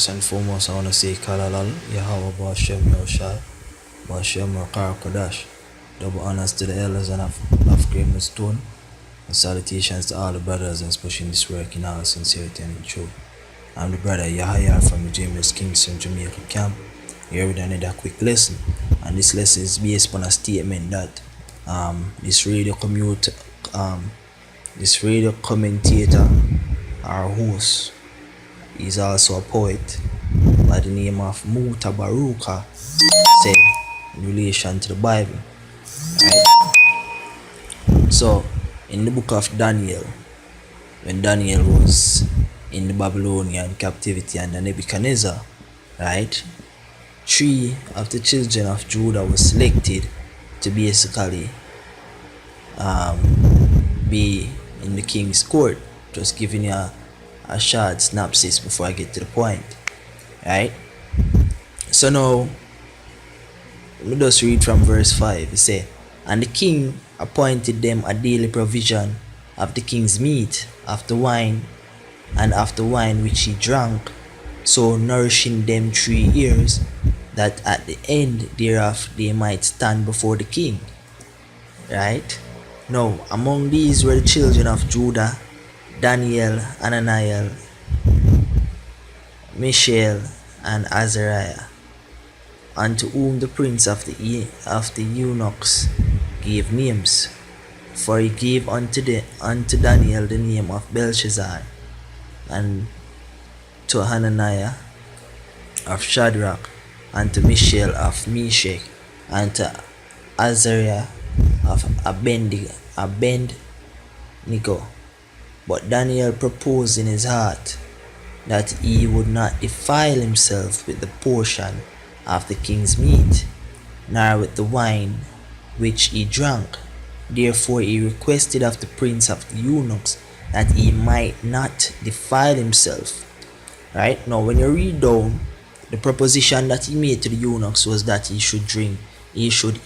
First and foremost, I want to say Kalalal, Yahweh Bashem Yoshai, Bashem Rakar Kodash. Double honors to the elders and of Grave Stone, and salutations to all the brothers and pushing this work in all sincerity and in truth. I'm the brother Yahya from the James Kingston, Jamaica camp. Here with another quick lesson, and this lesson is based on a statement that this radio commentator or host is also a poet by the name of Mutabaraka said in relation to the Bible. Right? So in the book of Daniel, when Daniel was in the Babylonian captivity under Nebuchadnezzar, right, 3 of the children of Judah were selected to basically be in the king's court. Just giving you a short synopsis before I get to the point, right? So now let me just read from verse 5. It says, "And the king appointed them a daily provision of the king's meat, of the wine, and of the wine which he drank, so nourishing them 3 years, that at the end thereof they might stand before the king." Right? Now, among these were the children of Judah, Daniel, Ananiel, Mishael, and Azariah, unto whom the prince of the eunuchs gave names. For he gave unto Daniel the name of Belshazzar, and to Hananiah of Shadrach, and to Mishael of Meshach, and to Azariah of Abednego. But Daniel proposed in his heart that he would not defile himself with the portion of the king's meat, nor with the wine which he drank. Therefore he requested of the prince of the eunuchs that he might not defile himself. Right? Now when you read down, the proposition that he made to the eunuchs was that he should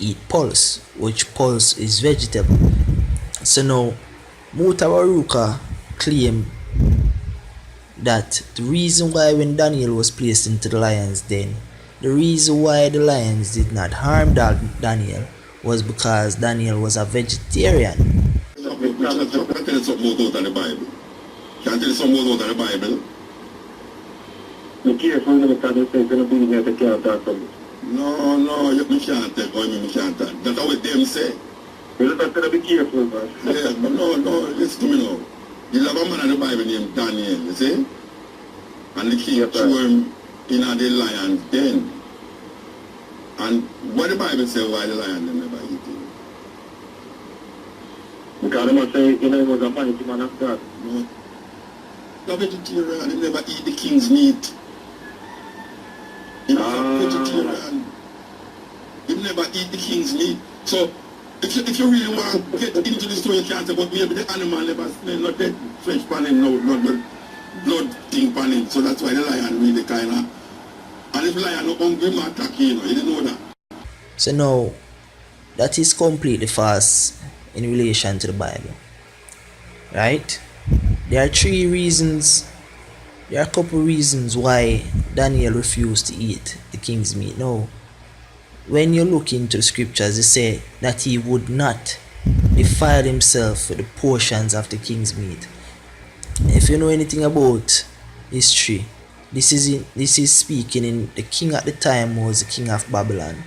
eat pulse, which pulse is vegetable. So now Mutabaraka claimed that the reason why when Daniel was placed into the lion's den, the reason why the lions did not harm Daniel was because Daniel was a vegetarian. Can I tell you something more out of the Bible? Can I tell you something more out of the Bible? Be careful because they say going to be here to can't talk to me. No, you can't take, or you can't take. That's what them say. You just have to be careful, man. Yeah, but no, listen to me now. You have a man in the Bible named Daniel, you see? And the king threw him in the lion's den. And what the Bible say why the lion them never eat him? Because they must say, you know, he was a mighty man of God. No. The vegetarian, they never eat the king's meat. He was a vegetarian. He never eat the king's meat. So, if you really want to get into the story, you can't say, but maybe the animal never smell, not dead flesh panning, no blood thing panning. So that's why the lion really kind of, and if the lion no hungry, man attack you, you didn't know that. So now, that is completely false in relation to the Bible. Right? There are a couple reasons why Daniel refused to eat the king's meat. Now, when you look into the scriptures, they say that he would not defile himself with the portions of the king's meat. If you know anything about history, this is speaking in the king at the time was the king of Babylon,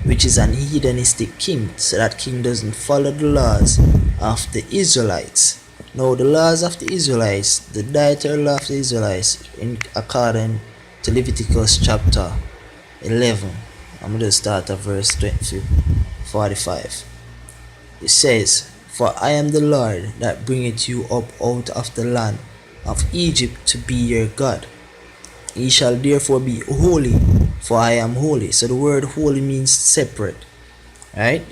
which is an heathenistic king. So that king doesn't follow the laws of the Israelites. Now the laws of the Israelites, the dietary law of the Israelites, in according to Leviticus chapter 11, I'm going to start at verse 45. It says, "For I am the Lord that bringeth you up out of the land of Egypt to be your God. Ye shall therefore be holy, for I am holy." So the word holy means separate. Right?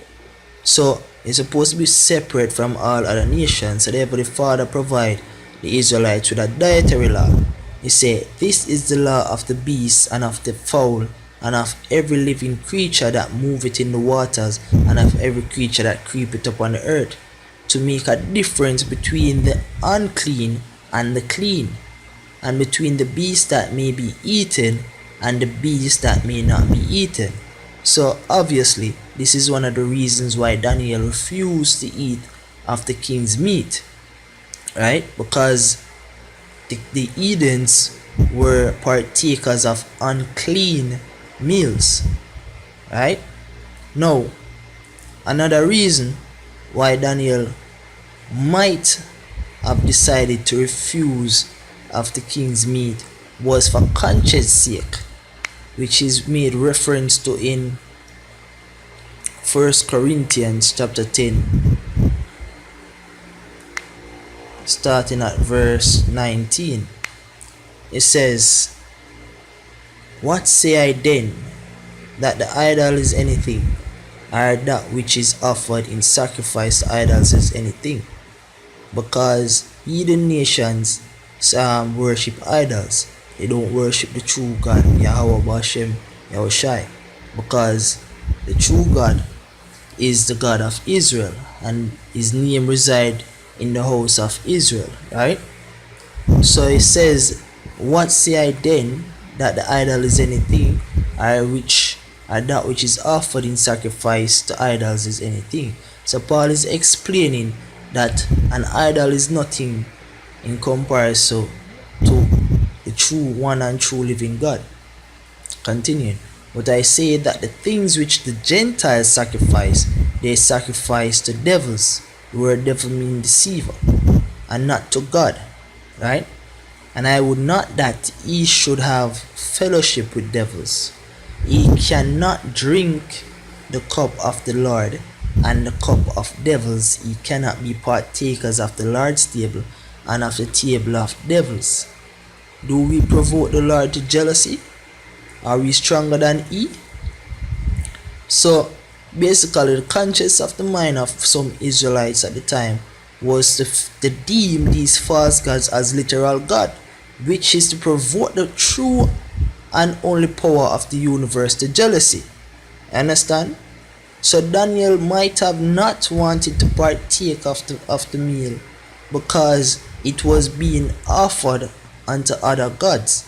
So it's supposed to be separate from all other nations. So therefore the Father provide the Israelites with a dietary law. He said, "This is the law of the beast and of the fowl and of every living creature that moveth in the waters, and of every creature that creepeth upon the earth, to make a difference between the unclean and the clean." and between the beast that may be eaten and the beast that may not be eaten. So obviously, this is one of the reasons why Daniel refused to eat of the king's meat, right? Because the Edens were partakers of unclean meals, right? Now, another reason why Daniel might have decided to refuse of the king's meat was for conscience sake, which is made reference to in 1 Corinthians chapter 10, starting at verse 19. It says, "What say I then? That the idol is anything, or that which is offered in sacrifice to idols is anything? Because heathen nations worship idols. They don't worship the true God, Yahweh Bashem Yahushai. Because the true God is the God of Israel, and his name reside in the house of Israel," right? So it says, "What say I then, that the idol is anything, or that which is offered in sacrifice to idols is anything?" So Paul is explaining that an idol is nothing in comparison to the true one and true living God. Continuing, "But I say that the things which the Gentiles sacrifice, they sacrifice to devils," the word devil means deceiver, "and not to God," right? "And I would not that he should have fellowship with devils. He cannot drink the cup of the Lord and the cup of devils. He cannot be partakers of the Lord's table and of the table of devils. Do we provoke the Lord to jealousy? Are we stronger than he?" So basically, the conscience of the mind of some Israelites at the time was to deem these false gods as literal God, which is to provoke the true and only power of the universe to jealousy. Understand? So Daniel might have not wanted to partake of the meal because it was being offered unto other gods.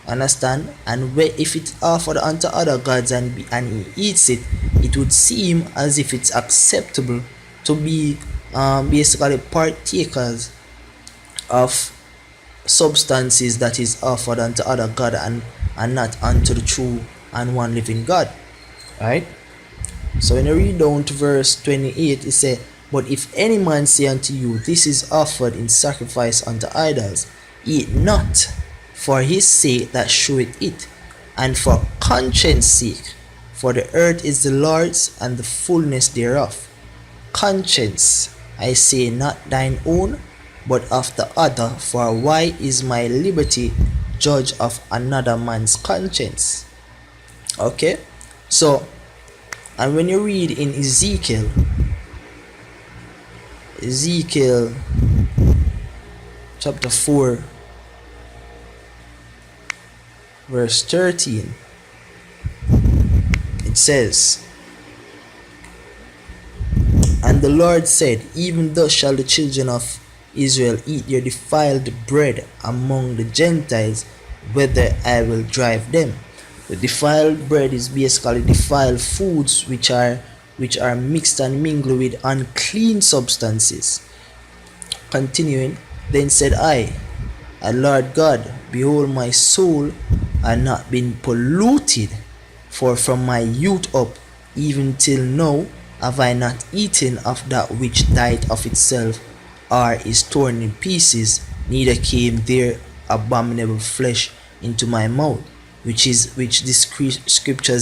Understand? And if it's offered unto other gods and he eats it, it would seem as if it's acceptable to be basically partakers of substances that is offered unto other God and not unto the true and one living God, right? So when you read down to verse 28, it says, "But if any man say unto you, This is offered in sacrifice unto idols, eat not, for his sake that sheweth it, and for conscience sake, for the earth is the Lord's and the fullness thereof. Conscience, I say, not thine own, but of the other, for why is my liberty judge of another man's conscience?" Okay, so, and when you read in Ezekiel chapter 4 verse 13, it says, "And the Lord said, Even thus shall the children of Israel eat their defiled bread among the Gentiles, whither I will drive them." The defiled bread is basically defiled foods which are mixed and mingled with unclean substances. Continuing, "Then said I, Lord God, behold, my soul had not been polluted, for from my youth up even till now have I not eaten of that which died of itself, or is torn in pieces, neither came there abominable flesh into my mouth, which this scripture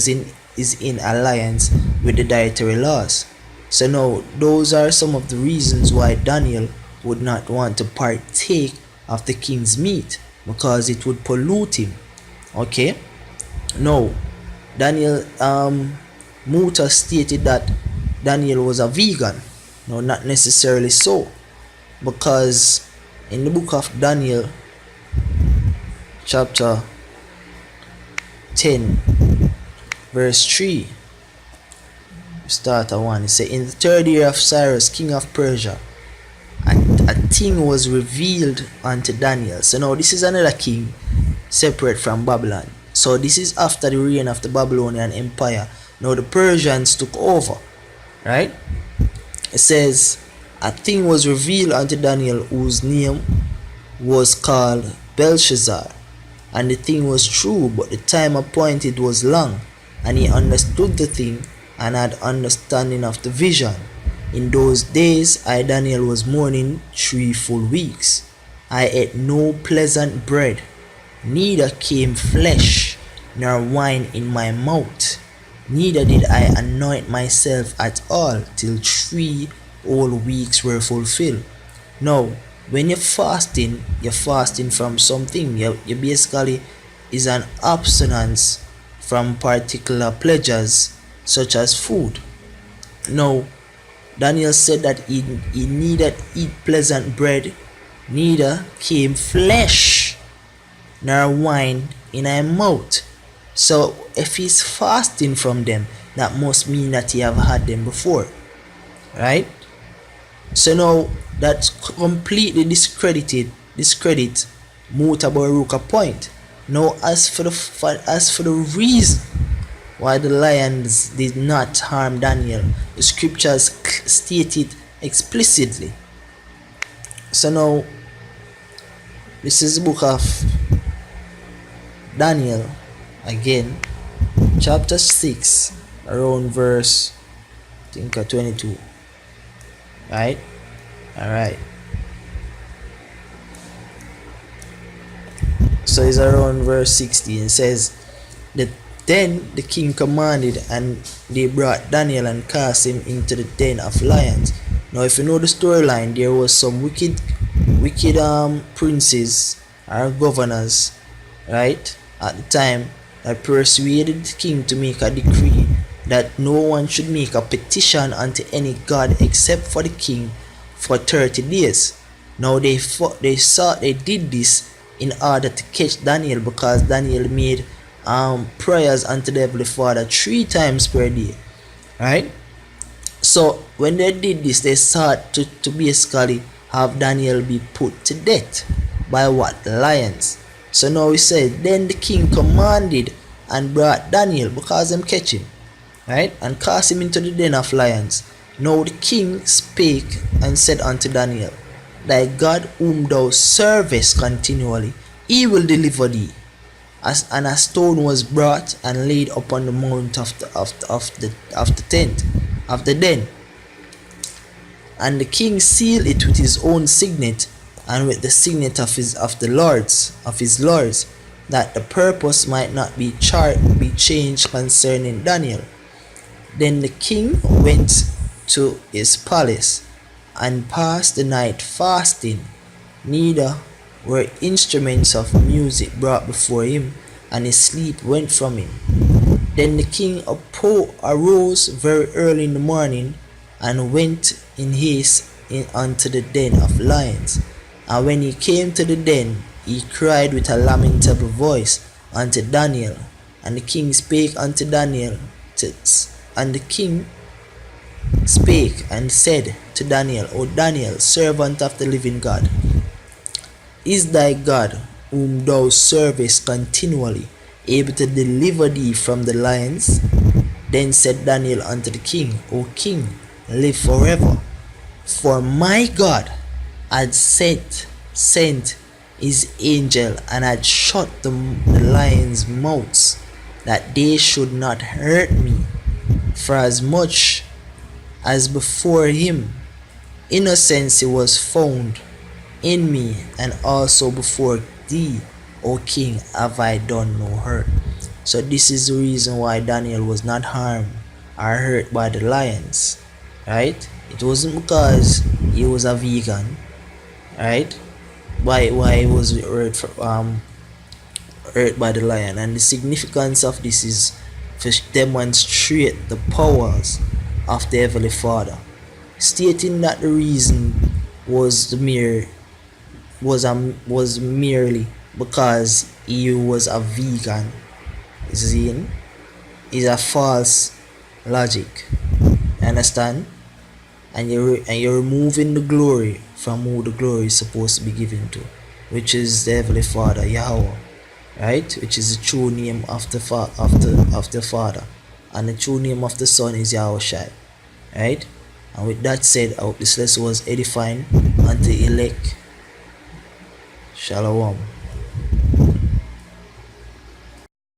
is in alliance with the dietary laws." So now those are some of the reasons why Daniel would not want to partake of the king's meat, because it would pollute him. Okay, now Daniel Muta stated that Daniel was a vegan. No, not necessarily so, because in the book of Daniel chapter 10 verse 3, start at 1, it says, "In the third year of Cyrus king of Persia, a thing was revealed unto Daniel. So now this is another king separate from Babylon. So this is after the reign of the Babylonian Empire. Now the Persians took over, right? It says, a thing was revealed unto Daniel whose name was called Belshazzar. And the thing was true, but the time appointed was long. And he understood the thing and had understanding of the vision. In those days I, Daniel, was mourning 3 full weeks. I ate no pleasant bread, neither came flesh nor wine in my mouth, neither did I anoint myself at all till 3 whole weeks were fulfilled. Now, when you're fasting from something. You basically is an abstinence from particular pleasures such as food. Now, Daniel said that he neither eat pleasant bread, neither came flesh nor wine in his mouth. So if he's fasting from them, that must mean that he have had them before, right? So now that's completely discredit Mutabaraka point. Now as for the reason why the lions did not harm Daniel, the scriptures state it explicitly. So now this is the book of Daniel again, chapter 6, around verse I think 22. Right? Alright. So it's around verse 16. It says that then the king commanded, and they brought Daniel and cast him into the den of lions. Now if you know the storyline, there was some wicked princes or governors, right, at the time, that persuaded the king to make a decree that no one should make a petition unto any god except for the king for 30 days. Now they did this in order to catch Daniel, because Daniel made prayers unto the Heavenly Father 3 times per day, right? So when they did this, they sought to basically have Daniel be put to death by what? The lions. So now we said, then the king commanded and brought Daniel, because them catch him, right, and cast him into the den of lions. Now the king spake and said unto Daniel, thy God whom thou servest continually, he will deliver thee. And a stone was brought and laid upon the mount of the tent of the den, and the king sealed it with his own signet and with the signet of his lords, that the purpose might not be changed concerning Daniel. Then the king went to his palace and passed the night fasting, neither were instruments of music brought before him, and his sleep went from him. Then the king arose very early in the morning and went in haste unto the den of lions. And when he came to the den, he cried with a lamentable voice unto Daniel. And the king spake unto Daniel, and the king spake and said to Daniel, O Daniel, servant of the living God, is thy God, whom thou servest continually, able to deliver thee from the lions? Then said Daniel unto the king, O king, live forever. For my God had sent his angel and had shut the lions' mouths, that they should not hurt me. For as much as before him innocency was found in me, and also before thee, O king, have I done no hurt. So this is the reason why Daniel was not harmed or hurt by the lions, right? It wasn't because he was a vegan, right? Why he was hurt by the lion. And the significance of this is to demonstrate the powers of the Heavenly Father, stating that the reason was merely because he was a vegan. Zine is a false logic. Understand? And you're removing the glory from who the glory is supposed to be given to, which is the Heavenly Father, Yahweh, right? Which is the true name of the Father, and the true name of the Son is Yahushai, right? And with that said, I hope this lesson was edifying unto elect. Shalom.